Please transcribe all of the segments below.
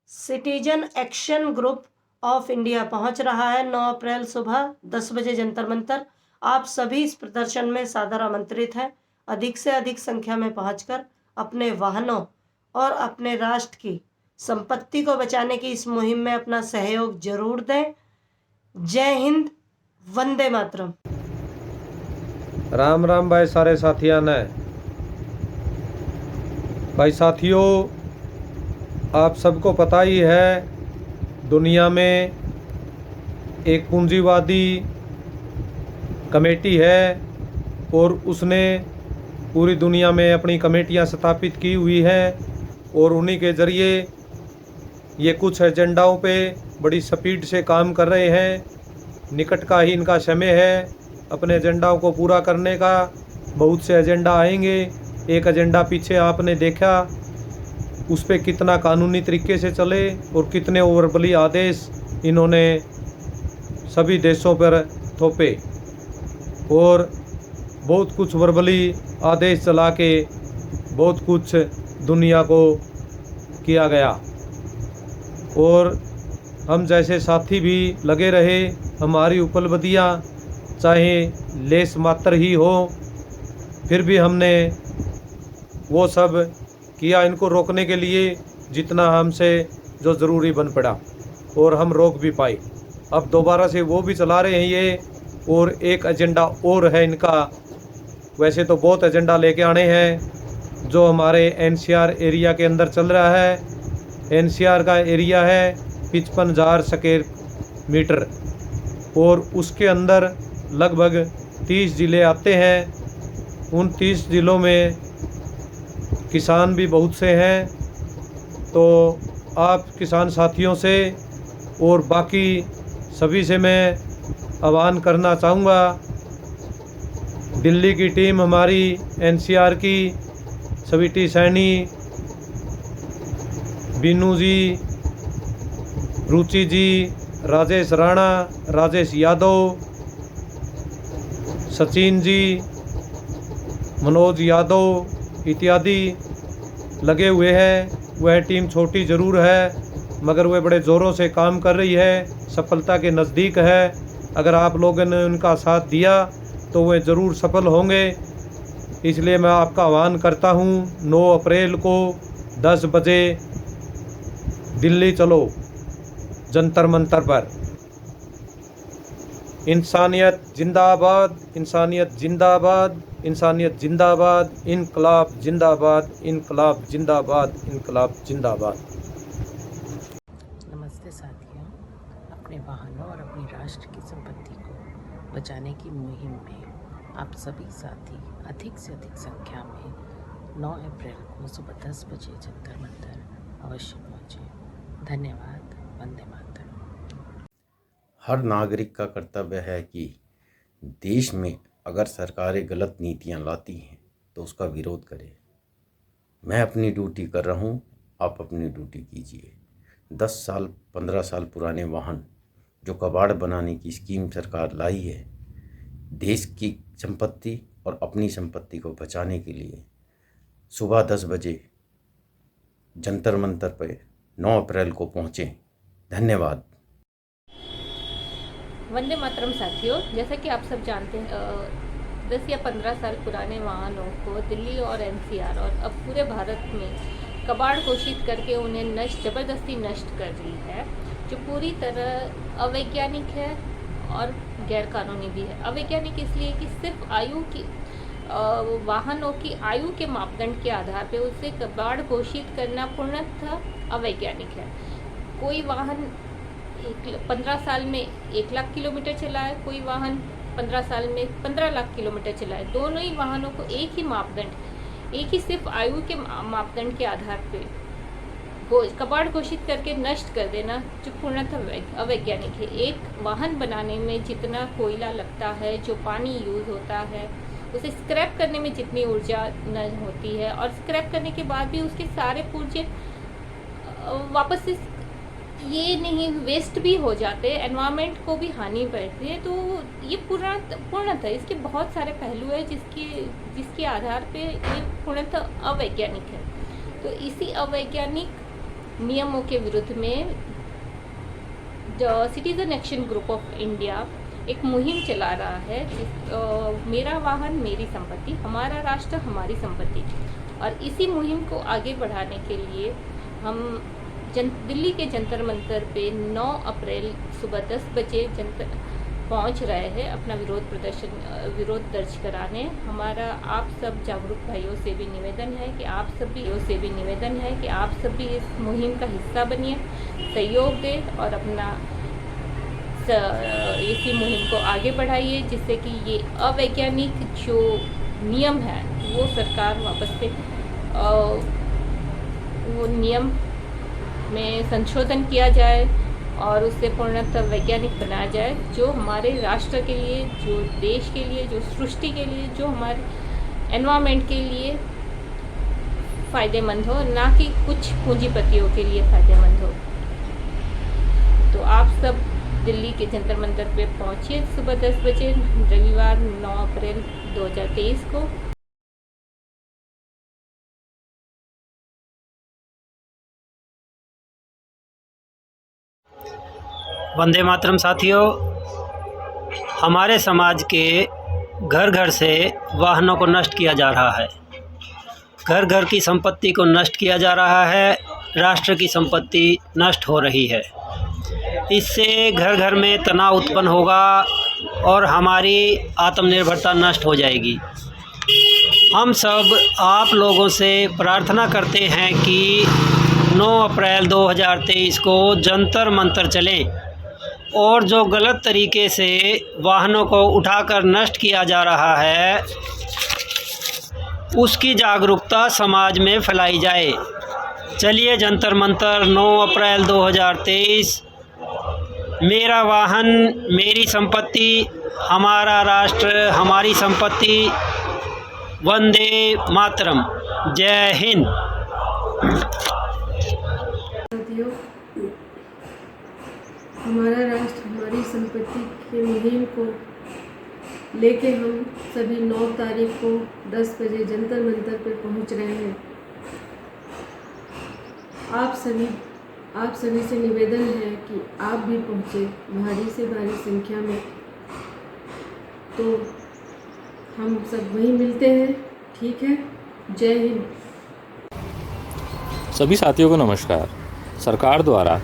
Citizen action group of India पहुंच रहा है 9 अप्रैल सुबह 10 बजे जंतर मंतर। आप सभी इस प्रदर्शन में सादर आमंत्रित हैं। अधिक से अधिक संख्या में पहुंचकर अपने वाहनों और अपने राष्ट्र की संपत्ति को बचाने की इस मुहिम में अपना सहयोग जरूर दें। जय हिंद, वंदे मातरम। राम राम भाई सारे साथियों ने। भाई साथियों, आप सबको पता ही है दुनिया में एक पूंजीवादी कमेटी है और उसने पूरी दुनिया में अपनी कमेटियां स्थापित की हुई है और उन्हीं के ज़रिए ये कुछ एजेंडाओं पे बड़ी स्पीड से काम कर रहे हैं। निकट का ही इनका समय है अपने एजेंडाओं को पूरा करने का। बहुत से एजेंडा आएंगे। एक एजेंडा पीछे आपने देखा, उस पर कितना कानूनी तरीके से चले और कितने ओवरबली आदेश इन्होंने सभी देशों पर थोपे और बहुत कुछ वर्बली आदेश चला के बहुत कुछ दुनिया को किया गया। और हम जैसे साथी भी लगे रहे। हमारी उपलब्धियाँ चाहे लेस मात्र ही हो, फिर भी हमने वो सब किया इनको रोकने के लिए जितना हमसे जो ज़रूरी बन पड़ा और हम रोक भी पाए। अब दोबारा से वो भी चला रहे हैं ये, और एक एजेंडा और है इनका। वैसे तो बहुत एजेंडा लेके आने हैं जो हमारे एनसीआर एरिया के अंदर चल रहा है। एनसीआर का एरिया है 55,000 स्क्वायर मीटर और उसके अंदर लगभग 30 ज़िले आते हैं। उन 30 ज़िलों में किसान भी बहुत से हैं। तो आप किसान साथियों से और बाकी सभी से मैं आह्वान करना चाहूँगा। दिल्ली की टीम हमारी एनसीआर की सभी टी सैनी, बीनू जी, रुचि जी, राजेश राणा, राजेश यादव, सचिन जी, मनोज यादव इत्यादि लगे हुए हैं। वह टीम छोटी ज़रूर है मगर वह बड़े ज़ोरों से काम कर रही है, सफलता के नज़दीक है। अगर आप लोगों ने उनका साथ दिया तो वे ज़रूर सफल होंगे। इसलिए मैं आपका आह्वान करता हूँ 9 अप्रैल को 10 बजे दिल्ली चलो जंतर मंतर पर। इंसानियत जिंदाबाद, इंसानियत जिंदाबाद, इंसानियत जिंदाबाद, इनकलाब जिंदाबाद, इनकलाब जिंदाबाद, इनकलाब जिंदाबाद। नमस्ते साथियों, अपने वाहनों और अपनी राष्ट्र की संपत्ति को बचाने की मुहिम में आप सभी साथी अधिक से अधिक संख्या में 9 अप्रैल को सुबह 10 बजे जंतर मंतर अवश्य पहुँचें। धन्यवाद। वंदे मातरम। हर नागरिक का कर्तव्य है कि देश में अगर सरकारें गलत नीतियां लाती हैं तो उसका विरोध करें। मैं अपनी ड्यूटी कर रहा हूं, आप अपनी ड्यूटी कीजिए। 10 साल 15 साल पुराने वाहन जो कबाड़ बनाने की स्कीम सरकार लाई है, देश की संपत्ति और अपनी संपत्ति को बचाने के लिए सुबह 10 बजे जंतर मंतर पर 9 अप्रैल को पहुँचें। धन्यवाद। वंदे मातरम साथियों, जैसा कि आप सब जानते हैं 10 या 15 साल पुराने वाहनों को दिल्ली और एनसीआर और अब पूरे भारत में कबाड़ घोषित करके उन्हें ज़बरदस्ती नष्ट कर दी है, जो पूरी तरह अवैज्ञानिक है और गैरकानूनी भी है। अवैज्ञानिक इसलिए कि सिर्फ आयु की वाहनों की आयु के मापदंड के आधार पर उसे कबाड़ घोषित करना पूर्णतः अवैज्ञानिक है। कोई वाहन 15 साल में 1 लाख किलोमीटर चला है, कोई वाहन 15 साल में 15 लाख किलोमीटर चला है। दोनों ही वाहनों को एक ही मापदंड, एक ही सिर्फ आयु के मापदंड के आधार पे कबाड़ घोषित करके नष्ट कर देना, जो पूर्णतः अवैज्ञानिक है। एक वाहन बनाने में जितना कोयला लगता है, जो पानी यूज़ होता है, उसे स्क्रैप करने में जितनी ऊर्जा न होती है और स्क्रैप करने के बाद भी उसके सारे पुर्जे वापस से ये नहीं वेस्ट भी हो जाते, एनवायरनमेंट को भी हानि पड़ती है। तो ये पूर्णतः इसके बहुत सारे पहलू है जिसके आधार पे ये पूर्णतः अवैज्ञानिक है। तो इसी अवैज्ञानिक नियमों के विरुद्ध में citizen action group of India एक मुहिम चला रहा है, मेरा वाहन मेरी संपत्ति, हमारा राष्ट्र हमारी संपत्ति। और इसी मुहिम को आगे बढ़ाने के लिए हम दिल्ली के जंतर मंतर पे 9 अप्रैल सुबह 10 बजे पहुंच रहे हैं अपना विरोध दर्ज कराने। हमारा आप सब जागरूक भाइयों से भी निवेदन है कि आप सब भी इस मुहिम का हिस्सा बनिए, सहयोग दें और अपना इसी मुहिम को आगे बढ़ाइए, जिससे कि ये अवैज्ञानिक जो नियम है वो सरकार वापस से वो नियम में संशोधन किया जाए और उससे पूर्णतः वैज्ञानिक बनाया जाए, जो हमारे राष्ट्र के लिए, जो देश के लिए, जो सृष्टि के लिए, जो हमारे एनवायरनमेंट के लिए फ़ायदेमंद हो, ना कि कुछ पूंजीपतियों के लिए फ़ायदेमंद हो। तो आप सब दिल्ली के जंतर मंतर पे पहुंचिए सुबह 10 बजे रविवार 9 अप्रैल 2023 को। वंदे मातरम साथियों, हमारे समाज के घर घर से वाहनों को नष्ट किया जा रहा है, घर घर की संपत्ति को नष्ट किया जा रहा है, राष्ट्र की संपत्ति नष्ट हो रही है। इससे घर घर में तनाव उत्पन्न होगा और हमारी आत्मनिर्भरता नष्ट हो जाएगी। हम सब आप लोगों से प्रार्थना करते हैं कि 9 अप्रैल 2023 को जंतर मंतर चलें और जो गलत तरीके से वाहनों को उठाकर नष्ट किया जा रहा है उसकी जागरूकता समाज में फैलाई जाए। चलिए जंतर मंतर 9 अप्रैल 2023, मेरा वाहन मेरी संपत्ति, हमारा राष्ट्र हमारी संपत्ति। वंदे मातरम। जय हिंद। साथियों, हमारा राष्ट्र हमारी संपत्ति की मुहिम को लेके हम सभी 9 तारीख को 10 बजे जंतर मंतर पर पहुंच रहे हैं। आप सभी से निवेदन है कि आप भी पहुंचे भारी से भारी संख्या में। तो हम सब वहीं मिलते हैं, ठीक है? जय हिंद। सभी साथियों को नमस्कार। सरकार द्वारा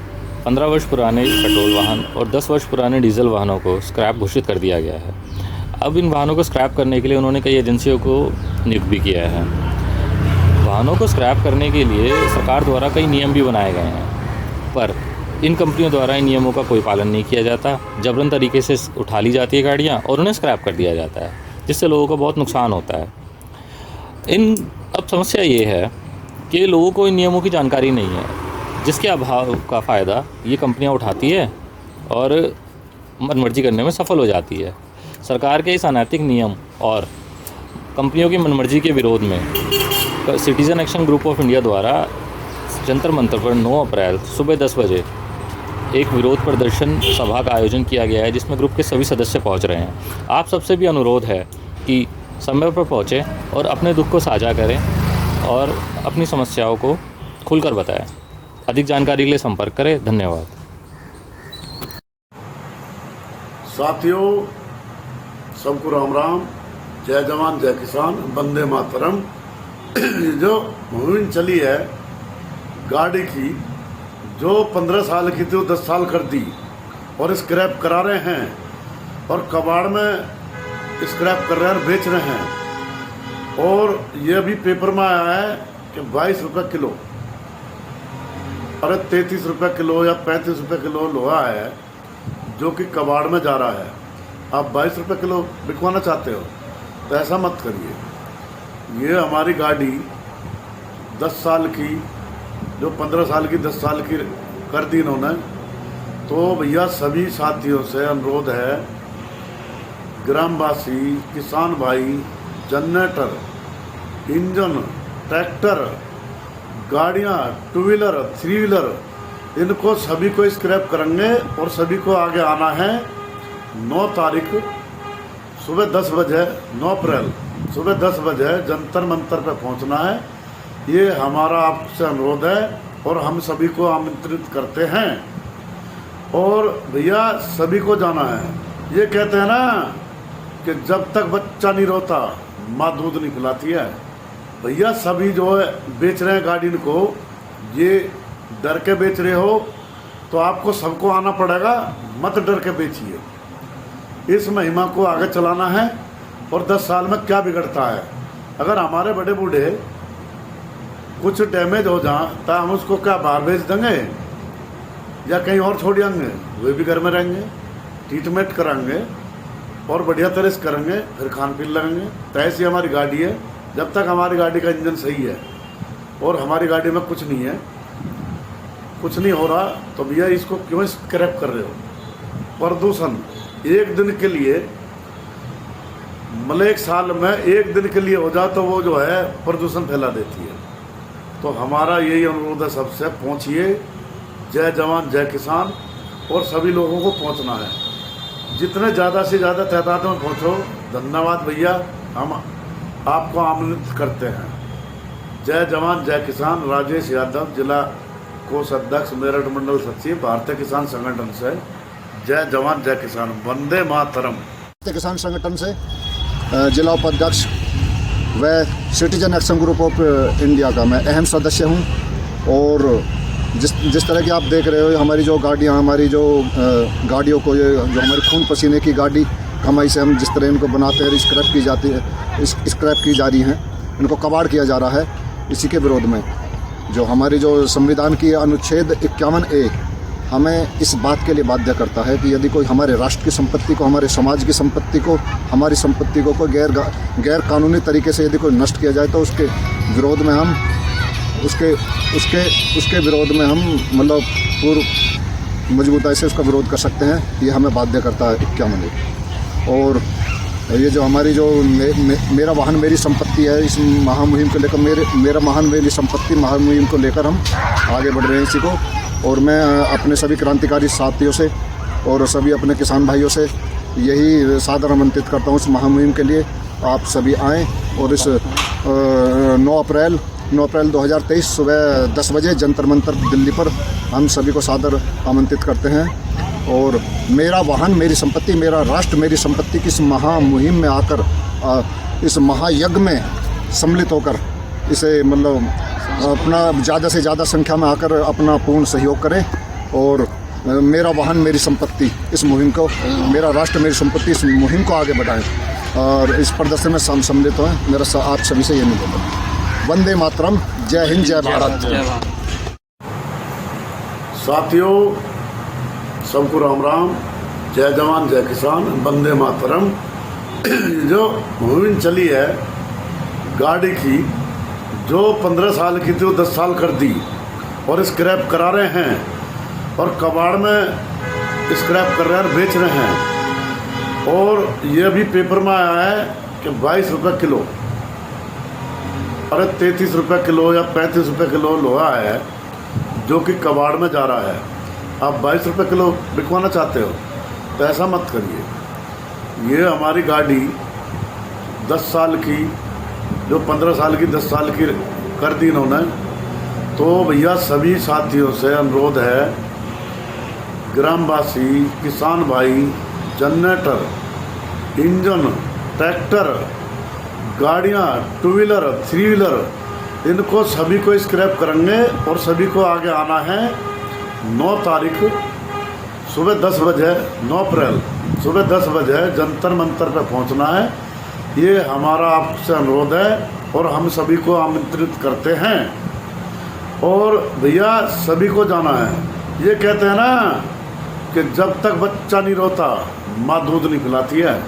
15 वर्ष पुराने पेट्रोल वाहन और 10 वर्ष पुराने डीजल वाहनों को स्क्रैप घोषित कर दिया गया है। अब इन वाहनों को स्क्रैप करने के लिए उन्होंने कई एजेंसियों को नियुक्त भी किया है। वाहनों को स्क्रैप करने के लिए सरकार द्वारा कई नियम भी बनाए गए हैं, पर इन कंपनियों द्वारा इन नियमों का कोई पालन नहीं किया जाता। जबरन तरीके से उठा ली जाती है गाड़ियाँ और उन्हें स्क्रैप कर दिया जाता है, जिससे लोगों को बहुत नुकसान होता है। अब समस्या ये है कि लोगों को इन नियमों की जानकारी नहीं है, जिसके अभाव का फ़ायदा ये कंपनियां उठाती है और मनमर्जी करने में सफल हो जाती है। सरकार के इस अनैतिक नियम और कंपनियों की मनमर्जी के विरोध में citizen action group of India द्वारा जंतर मंतर पर 9 अप्रैल सुबह 10 बजे एक विरोध प्रदर्शन सभा का आयोजन किया गया है, जिसमें ग्रुप के सभी सदस्य पहुंच रहे हैं। आप सबसे भी अनुरोध है कि समय पर पहुंचें और अपने दुख को साझा करें और अपनी समस्याओं को खुलकर बताएं। अधिक जानकारी के लिए संपर्क करें। धन्यवाद। साथियों, सबको राम राम, जय जवान जय किसान, वंदे मातरम। जो मुहिम चली है गाड़ी की, जो 15 साल की थी वो 10 साल कर दी और स्क्रैप करा रहे हैं और कबाड़ में स्क्रैप कर रहे हैं और बेच रहे हैं। और ये भी पेपर में आया है कि 22 रुपये किलो, अरे 33 रुपये किलो या 35 रुपये किलो लोहा है जो कि कबाड़ में जा रहा है। आप 22 रुपये किलो बिकवाना चाहते हो तो ऐसा मत करिए। ये हमारी गाड़ी 10 साल की, जो 15 साल की 10 साल की कर दी इन्होंने। तो भैया सभी साथियों से अनुरोध है, ग्रामवासी, किसान भाई, जनरेटर, इंजन, ट्रैक्टर, गाड़ियाँ, 2 व्हीलर, 3 व्हीलर, इनको सभी को स्क्रैप करेंगे और सभी को आगे आना है। 9 तारीख सुबह 10 बजे, 9 अप्रैल सुबह 10 बजे जंतर मंतर पर पहुंचना है। ये हमारा आपसे अनुरोध है। और हम सभी को आमंत्रित करते हैं। और भैया सभी को जाना है। ये कहते हैं ना कि जब तक बच्चा नहीं रोता माँ दूध नहीं पिलाती है। भैया सभी जो है बेच रहे हैं गाड़ी को, ये डर के बेच रहे हो तो आपको सबको आना पड़ेगा, मत डर के बेचिए। इस महिमा को आगे चलाना है। और 10 साल में क्या बिगड़ता है, अगर हमारे बड़े बूढ़े कुछ डैमेज हो जाए तो हम उसको क्या बाहर भेज देंगे या कहीं और छोड़ देंगे? वे भी घर में रहेंगे, ट्रीटमेंट कराएंगे और बढ़िया तरह से करेंगे, फिर खान पीन लगेंगे। तो ऐसी हमारी गाड़ी है। जब तक हमारी गाड़ी का इंजन सही है और हमारी गाड़ी में कुछ नहीं है, कुछ नहीं हो रहा, तो भैया इसको क्यों स्क्रैप कर रहे हो? प्रदूषण एक दिन के लिए, मतलब 1 साल में 1 दिन के लिए हो जाए तो वो जो है प्रदूषण फैला देती है। तो हमारा यही अनुरोध है सबसे, पहुँचिए। जय जवान जय किसान। और सभी लोगों को पहुँचना है, जितने ज़्यादा से ज़्यादा तादाद में पहुँचो। धन्यवाद भैया, हम आपको आमंत्रित करते हैं। जय जवान जय किसान। राजेश यादव, जिला कोष अध्यक्ष, मेरठ मंडल सचिव, भारतीय किसान संगठन से। जय जवान जय किसान। वंदे मातरम। भारतीय किसान संगठन से जिला उपाध्यक्ष व citizen action group of India का मैं अहम सदस्य हूं। और जिस तरह की आप देख रहे हो, हमारी जो गाड़ियां, हमारी जो गाड़ियों को, ये जो हमारे खून पसीने की गाड़ी कमाई से हम जिस तरह इनको बनाते हैं, स्क्रैप की जाती है, स्क्रैप की जा रही हैं, इनको कबाड़ किया जा रहा है। इसी के विरोध में जो हमारी जो संविधान की अनुच्छेद 51A हमें इस बात के लिए बाध्य करता है कि यदि कोई हमारे राष्ट्र की संपत्ति को, हमारे समाज की संपत्ति को, हमारी संपत्ति को कोई गैर कानूनी तरीके से यदि कोई नष्ट किया जाए तो उसके विरोध में हम उसके विरोध में हम मतलब पूर्ण मजबूताई से उसका विरोध कर सकते हैं। ये हमें बाध्य करता है 51A। और ये जो हमारी जो मेरा वाहन मेरी संपत्ति है, इस महामुहिम को लेकर, मेरा वाहन मेरी संपत्ति महामुहिम को लेकर हम आगे बढ़ रहे हैं इसी को। और मैं अपने सभी क्रांतिकारी साथियों से और सभी अपने किसान भाइयों से यही सादर आमंत्रित करता हूँ इस महामुहिम के लिए। आप सभी आएँ और इस 9 अप्रैल 2023 सुबह 10 बजे जंतर मंतर दिल्ली पर हम सभी को सादर आमंत्रित करते हैं। और मेरा वाहन मेरी संपत्ति, मेरा राष्ट्र मेरी संपत्ति की इस महामुहिम में आकर, इस महायज्ञ में सम्मिलित होकर इसे मतलब अपना ज़्यादा से ज़्यादा संख्या में आकर अपना पूर्ण सहयोग करें। और मेरा वाहन मेरी संपत्ति इस मुहिम को, मेरा राष्ट्र मेरी संपत्ति इस मुहिम को आगे बढ़ाएं और इस प्रदर्शन में सम्मिलित हों। मेरा आप सभी से ये निवेदन है। वंदे मातरम। जय हिंद, जय भारत। साथियों सबको राम राम। जय जवान जय किसान। वंदे मातरम। जो मुहिम चली है गाड़ी की, जो 15 साल की थी वो 10 साल कर दी और स्क्रैप करा रहे हैं और कबाड़ में स्क्रैप कर रहे हैं और बेच रहे हैं। और ये भी पेपर में आया है कि 22 रुपये किलो, अरे 33 रुपये किलो या 35 रुपये किलो लोहा है जो कि कबाड़ में जा रहा है। आप 22 रुपये किलो बिकवाना चाहते हो तो ऐसा मत करिए। ये हमारी गाड़ी 10 साल की, जो 15 साल की 10 साल की कर दी इन्होंने। तो भैया सभी साथियों से अनुरोध है, ग्रामवासी, किसान भाई, जनरेटर, इंजन, ट्रैक्टर, गाड़ियाँ, 2 व्हीलर, 3 व्हीलर, इनको सभी को स्क्रैप करेंगे और सभी को आगे आना है। 9 तारीख सुबह 10 बजे, 9 अप्रैल सुबह 10 बजे जंतर मंतर पर पहुंचना है। ये हमारा आपसे अनुरोध है और हम सभी को आमंत्रित करते हैं। और भैया सभी को जाना है। ये कहते हैं ना कि जब तक बच्चा नहीं रोता माँ दूध नहीं पिलाती है।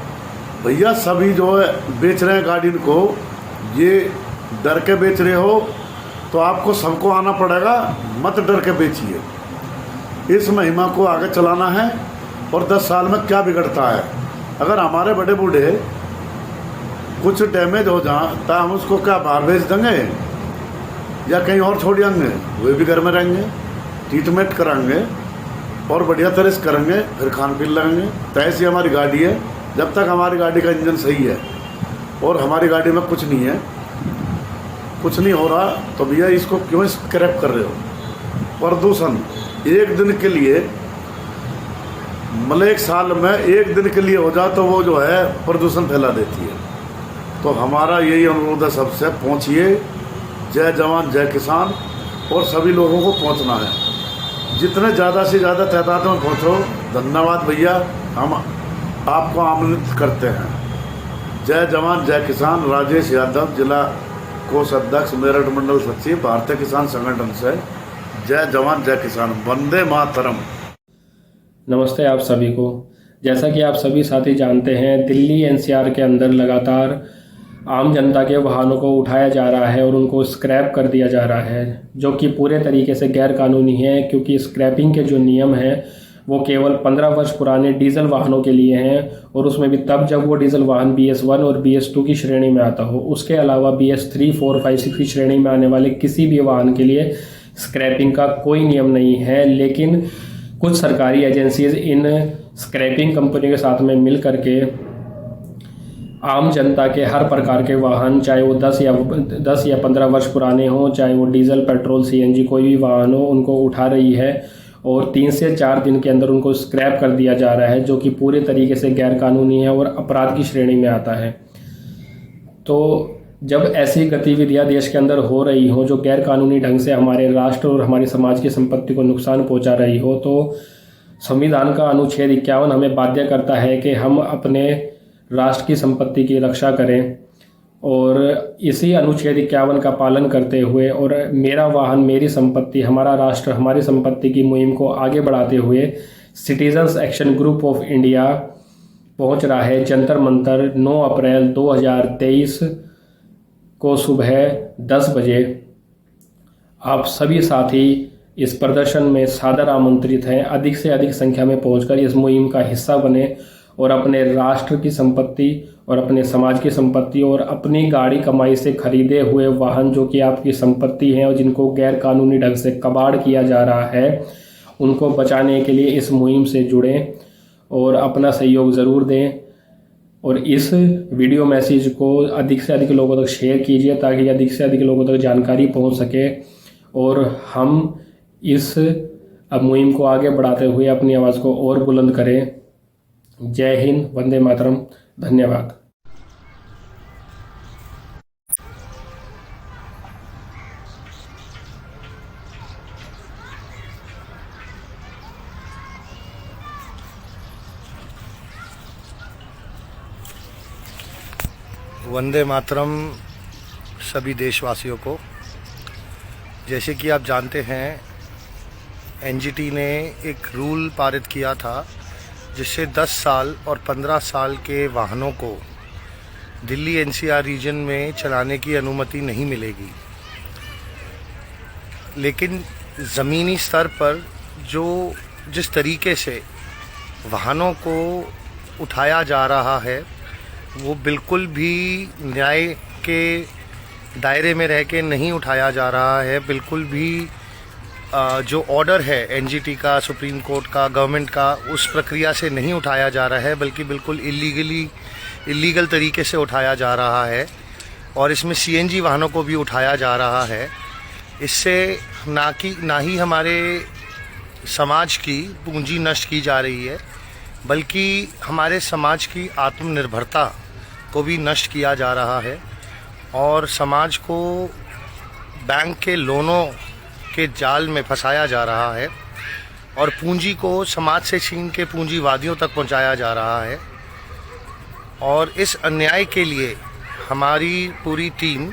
भैया सभी जो है बेच रहे हैं गाड़ी को, ये डर के बेच रहे हो तो आपको सबको आना पड़ेगा, मत डर के बेचिए। इस महिमा को आगे चलाना है। और 10 साल में क्या बिगड़ता है, अगर हमारे बड़े बूढ़े कुछ डैमेज हो जाए तो हम उसको क्या बाहर भेज देंगे या कहीं और छोड़ देंगे? वे भी घर में रहेंगे, ट्रीटमेंट कराएंगे और बढ़िया तरह से करेंगे, फिर खान पीन लगेंगे। तो ऐसी हमारी गाड़ी है। जब तक हमारी गाड़ी का इंजन सही है और हमारी गाड़ी में कुछ नहीं है, कुछ नहीं हो रहा, तो भैया इसको क्यों स्क्रैप कर रहे हो? प्रदूषण एक दिन के लिए, मतलब एक साल में एक दिन के लिए हो जाए तो वो जो है प्रदूषण फैला देती है। तो हमारा यही अनुरोध है सबसे, पहुँचिए, जय जवान जय किसान, और सभी लोगों को पहुँचना है, जितने ज़्यादा से ज़्यादा तादाद में पहुँचो। धन्यवाद भैया, हम आपको आमंत्रित करते हैं। जय जवान जय किसान। राजेश यादव, जिला कोष अध्यक्ष, मेरठ मंडल सचिव, भारतीय किसान संगठन से। जय जवान जय किसान, वंदे मातरम। नमस्ते आप सभी को। जैसा कि आप सभी साथी जानते हैं, दिल्ली एनसीआर के अंदर लगातार आम जनता के वाहनों को उठाया जा रहा है और उनको स्क्रैप कर दिया जा रहा है, जो कि पूरे तरीके से गैर कानूनी है, क्योंकि स्क्रैपिंग के जो नियम हैं वो केवल 15 वर्ष पुराने डीजल वाहनों के लिए हैं, और उसमें भी तब जब वो डीजल वाहन BS1 और BS2 की श्रेणी में आता हो। उसके अलावा BS3, 4, 5, 6 की श्रेणी में आने वाले किसी भी वाहन के लिए स्क्रैपिंग का कोई नियम नहीं है। लेकिन कुछ सरकारी एजेंसीज इन स्क्रैपिंग कंपनी के साथ में मिल करके आम जनता के हर प्रकार के वाहन, चाहे वो 10 या 15 वर्ष पुराने हों, चाहे वो डीजल, पेट्रोल, CNG कोई भी वाहन हो, उनको उठा रही है और 3 से 4 दिन के अंदर उनको स्क्रैप कर दिया जा रहा है, जो कि पूरे तरीके से गैर कानूनी है और अपराध की श्रेणी में आता है। तो जब ऐसी गतिविधियां देश के अंदर हो रही हो जो गैर कानूनी ढंग से हमारे राष्ट्र और हमारी समाज की संपत्ति को नुकसान पहुंचा रही हो, तो संविधान का अनुच्छेद 51 हमें बाध्य करता है कि हम अपने राष्ट्र की संपत्ति की रक्षा करें, और इसी अनुच्छेद 51 का पालन करते हुए और मेरा वाहन मेरी संपत्ति, हमारा राष्ट्र हमारी संपत्ति की मुहिम को आगे बढ़ाते हुए citizens action group of India पहुंच रहा है जंतर मंतर 9 अप्रैल 2023 को सुबह 10 बजे। आप सभी साथी इस प्रदर्शन में सादर आमंत्रित हैं। अधिक से अधिक संख्या में पहुंचकर इस मुहिम का हिस्सा बने और अपने राष्ट्र की संपत्ति और अपने समाज की संपत्ति और अपनी गाड़ी कमाई से खरीदे हुए वाहन जो कि आपकी संपत्ति हैं और जिनको गैर कानूनी ढंग से कबाड़ किया जा रहा है, उनको बचाने के लिए इस मुहिम से जुड़ें और अपना सहयोग ज़रूर दें। और इस वीडियो मैसेज को अधिक से अधिक लोगों तक शेयर कीजिए ताकि अधिक से अधिक लोगों तक जानकारी पहुंच सके और हम इस मुहिम को आगे बढ़ाते हुए अपनी आवाज़ को और बुलंद करें। जय हिंद, वंदे मातरम। धन्यवाद। वंदे मातरम सभी देशवासियों को। जैसे कि आप जानते हैं, NGT ने एक रूल पारित किया था जिससे 10 साल और 15 साल के वाहनों को दिल्ली NCR रीजन में चलाने की अनुमति नहीं मिलेगी। लेकिन ज़मीनी स्तर पर जिस तरीके से वाहनों को उठाया जा रहा है वो बिल्कुल भी न्याय के दायरे में रह के नहीं उठाया जा रहा है। बिल्कुल भी जो ऑर्डर है NGT का, सुप्रीम कोर्ट का, गवर्नमेंट का, उस प्रक्रिया से नहीं उठाया जा रहा है, बल्कि बिल्कुल इलीगल तरीके से उठाया जा रहा है। और इसमें CNG वाहनों को भी उठाया जा रहा है। इससे ना ही हमारे समाज की पूंजी नष्ट की जा रही है, बल्कि हमारे समाज की आत्मनिर्भरता को भी नष्ट किया जा रहा है और समाज को बैंक के लोनों के जाल में फंसाया जा रहा है और पूंजी को समाज से छीन के पूंजीवादियों तक पहुंचाया जा रहा है। और इस अन्याय के लिए हमारी पूरी team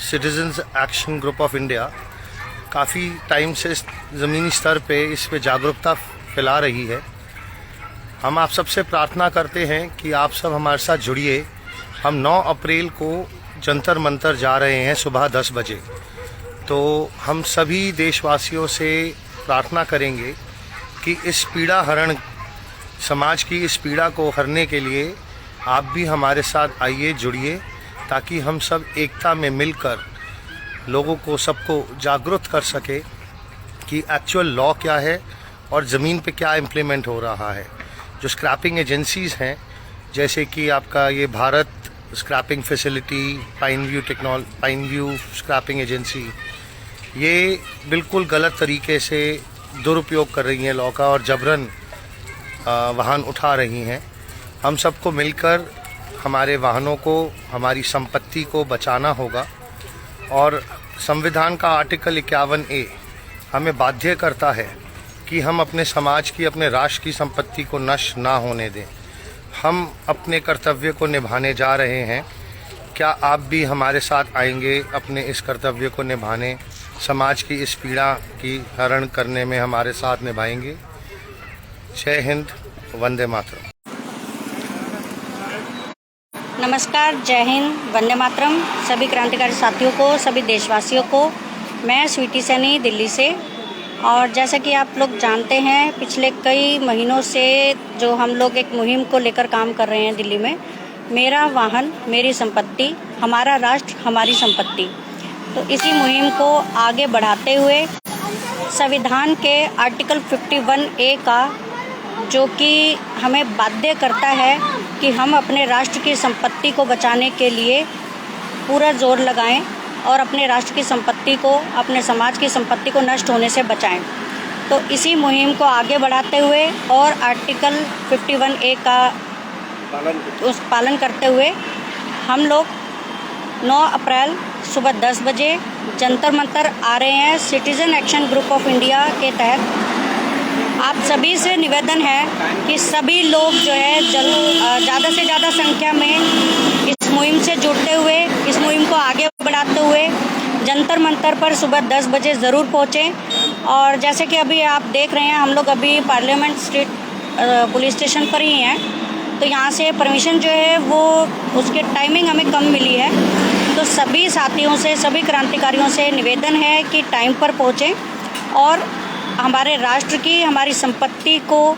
citizens action group of India काफ़ी टाइम से ज़मीनी स्तर पे इस पे जागरूकता फैला रही है। हम आप सबसे प्रार्थना करते हैं कि आप सब हमारे साथ जुड़िए। हम 9 अप्रैल को जंतर मंतर जा रहे हैं सुबह 10 बजे। तो हम सभी देशवासियों से प्रार्थना करेंगे कि इस पीड़ा हरण, समाज की इस पीड़ा को हरने के लिए आप भी हमारे साथ आइए, जुड़िए, ताकि हम सब एकता में मिलकर लोगों को, सबको जागरूक कर सके कि एक्चुअल लॉ क्या है और ज़मीन पे क्या इम्प्लीमेंट हो रहा है। जो स्क्रैपिंग एजेंसीज़ हैं, जैसे कि आपका ये Bharat scrapping facility, Pine View scrapping agency, ये बिल्कुल गलत तरीके से दुरुपयोग कर रही हैं लॉ का और जबरन वाहन उठा रही हैं। हम सबको मिलकर हमारे वाहनों को, हमारी संपत्ति को बचाना होगा और संविधान का आर्टिकल 51A हमें बाध्य करता है कि हम अपने समाज की, अपने राष्ट्र की संपत्ति को नष्ट ना होने दें। हम अपने कर्तव्य को निभाने जा रहे हैं। क्या आप भी हमारे साथ आएंगे अपने इस कर्तव्य को निभाने, समाज की इस पीड़ा की हरण करने में हमारे साथ निभाएंगे? जय हिंद, वंदे मातरम। नमस्कार, जय हिंद, वंदे मातरम सभी क्रांतिकारी साथियों को, सभी देशवासियों को। मैं स्वीटी सैनी दिल्ली से। और जैसा कि आप लोग जानते हैं, पिछले कई महीनों से जो हम लोग एक मुहिम को लेकर काम कर रहे हैं दिल्ली में, मेरा वाहन मेरी संपत्ति, हमारा राष्ट्र हमारी संपत्ति। तो इसी मुहिम को आगे बढ़ाते हुए संविधान के आर्टिकल 51A का, जो कि हमें बाध्य करता है कि हम अपने राष्ट्र की संपत्ति को बचाने के लिए पूरा जोर लगाएं और अपने राष्ट्र की संपत्ति को, अपने समाज की संपत्ति को नष्ट होने से बचाएं। तो इसी मुहिम को आगे बढ़ाते हुए और आर्टिकल 51A का पालन करते हुए हम लोग 9 अप्रैल सुबह 10 बजे जंतर मंतर आ रहे हैं। Citizen action group of India के तहत आप सभी से निवेदन है कि सभी लोग जो है ज़्यादा से ज़्यादा संख्या में इस मुहिम से जुड़ते हुए, इस मुहिम को आगे बढ़ाते हुए जंतर मंतर पर सुबह 10 बजे ज़रूर पहुँचें। और जैसे कि अभी आप देख रहे हैं, हम लोग अभी पार्लियामेंट स्ट्रीट पुलिस स्टेशन पर ही हैं। तो यहाँ से परमिशन जो है वो उसके टाइमिंग हमें कम मिली है। तो सभी साथियों से, सभी क्रांतिकारियों से निवेदन है कि टाइम पर पहुँचें और हमारे राष्ट्र की, हमारी संपत्ति को,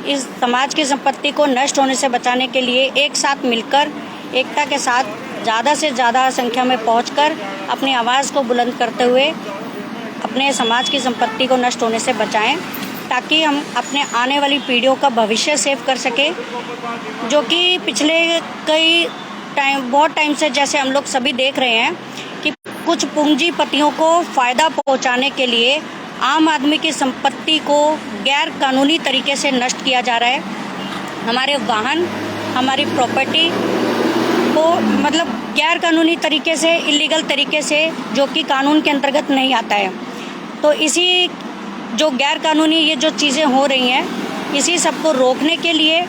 इस समाज की संपत्ति को नष्ट होने से बचाने के लिए एक साथ मिलकर, एकता के साथ ज़्यादा से ज़्यादा संख्या में पहुंचकर अपनी आवाज़ को बुलंद करते हुए अपने समाज की संपत्ति को नष्ट होने से बचाएं, ताकि हम अपने आने वाली पीढ़ियों का भविष्य सेव कर सकें, जो कि पिछले बहुत टाइम से, जैसे हम लोग सभी देख रहे हैं कि कुछ पूंजीपतियों को फ़ायदा पहुंचाने के लिए आम आदमी की संपत्ति को गैर कानूनी तरीके से नष्ट किया जा रहा है। हमारे वाहन, हमारी प्रॉपर्टी को मतलब गैर कानूनी तरीके से, इलीगल तरीके से, जो कि कानून के अंतर्गत नहीं आता है। तो इसी जो गैर कानूनी ये जो चीज़ें हो रही हैं, इसी सब को रोकने के लिए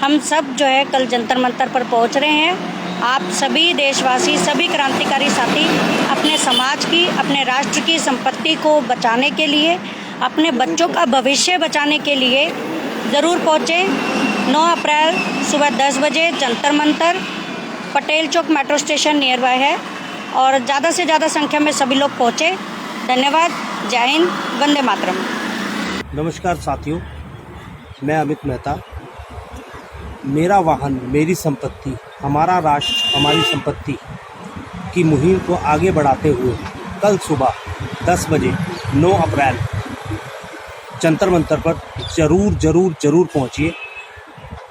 हम सब जो है कल जंतर मंतर पर पहुंच रहे हैं। आप सभी देशवासी, सभी क्रांतिकारी साथी अपने समाज की, अपने राष्ट्र की संपत्ति को बचाने के लिए, अपने बच्चों का भविष्य बचाने के लिए ज़रूर पहुँचें। 9 अप्रैल सुबह 10 बजे जंतर मंतर, पटेल चौक मेट्रो स्टेशन नियर बाय है और ज़्यादा से ज़्यादा संख्या में सभी लोग पहुँचे। धन्यवाद। जय हिंद, वंदे मातरम। नमस्कार साथियों, मैं अमित मेहता। मेरा वाहन मेरी संपत्ति, हमारा राष्ट्र हमारी संपत्ति की मुहिम को आगे बढ़ाते हुए कल सुबह 10 बजे 9 अप्रैल जंतर मंतर पर जरूर पहुंचिए।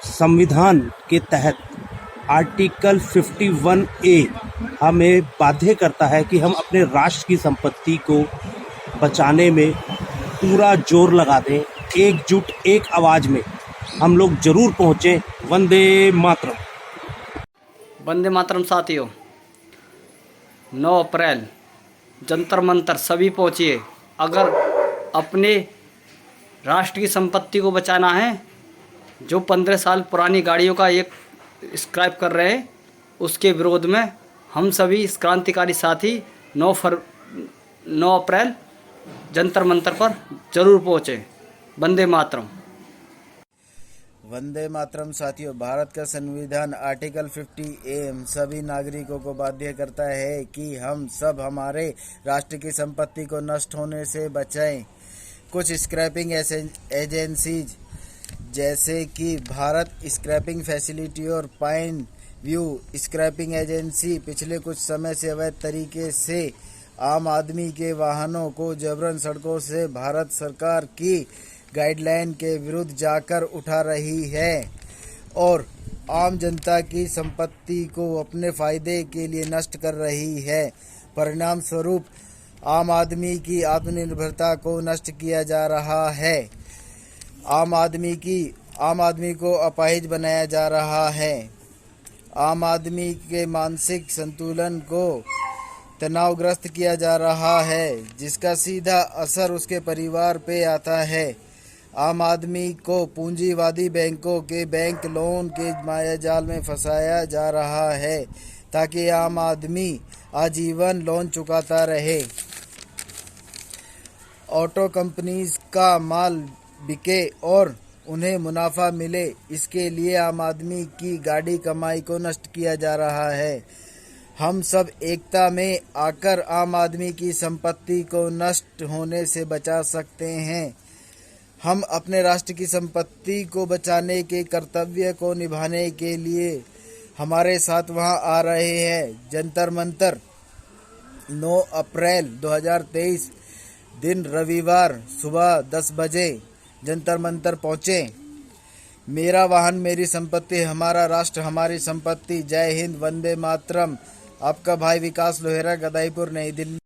संविधान के तहत आर्टिकल 51A हमें बाध्य करता है कि हम अपने राष्ट्र की संपत्ति को बचाने में पूरा जोर लगा दें। एकजुट, एक आवाज़ में हम लोग जरूर पहुँचें। वंदे मातरम। वंदे मातरम साथियों, 9 अप्रैल जंतर मंतर सभी पहुँचिए। अगर अपने राष्ट्र की संपत्ति को बचाना है, जो 15 साल पुरानी गाड़ियों का एक स्क्रैप कर रहे हैं, उसके विरोध में हम सभी इस क्रांतिकारी साथी 9 अप्रैल जंतर मंतर पर जरूर पहुँचे। वंदे मातरम। वंदे मातरम साथियों, भारत का संविधान आर्टिकल 50A हम सभी नागरिकों को बाध्य करता है कि हम सब हमारे राष्ट्र की संपत्ति को नष्ट होने से बचाएं। कुछ स्क्रैपिंग एजेंसीज जैसे कि भारत स्क्रैपिंग फैसिलिटी और पाइन व्यू स्क्रैपिंग एजेंसी पिछले कुछ समय से अवैध तरीके से आम आदमी के वाहनों को जबरन सड़कों से भारत सरकार की गाइडलाइन के विरुद्ध जाकर उठा रही है और आम जनता की संपत्ति को अपने फायदे के लिए नष्ट कर रही है। परिणाम स्वरूप आम आदमी की आत्मनिर्भरता को नष्ट किया जा रहा है। आम आदमी को अपाहिज बनाया जा रहा है। आम आदमी के मानसिक संतुलन को तनावग्रस्त किया जा रहा है, जिसका सीधा असर उसके परिवार पे आता है। आम आदमी को पूंजीवादी बैंकों के बैंक लोन के मायाजाल में फंसाया जा रहा है ताकि आम आदमी आजीवन लोन चुकाता रहे। ऑटो कंपनीज का माल बिके और उन्हें मुनाफा मिले, इसके लिए आम आदमी की गाढ़ी कमाई को नष्ट किया जा रहा है। हम सब एकता में आकर आम आदमी की संपत्ति को नष्ट होने से बचा सकते हैं। हम अपने राष्ट्र की संपत्ति को बचाने के कर्तव्य को निभाने के लिए हमारे साथ वहां आ रहे हैं। जंतर मंतर 9 अप्रैल 2023 दिन रविवार सुबह 10 बजे जंतर मंतर पहुँचे। मेरा वाहन मेरी संपत्ति, हमारा राष्ट्र हमारी संपत्ति। जय हिंद, वंदे मातरम। आपका भाई विकास लोहेरा, गदाईपुर, नई दिल्ली।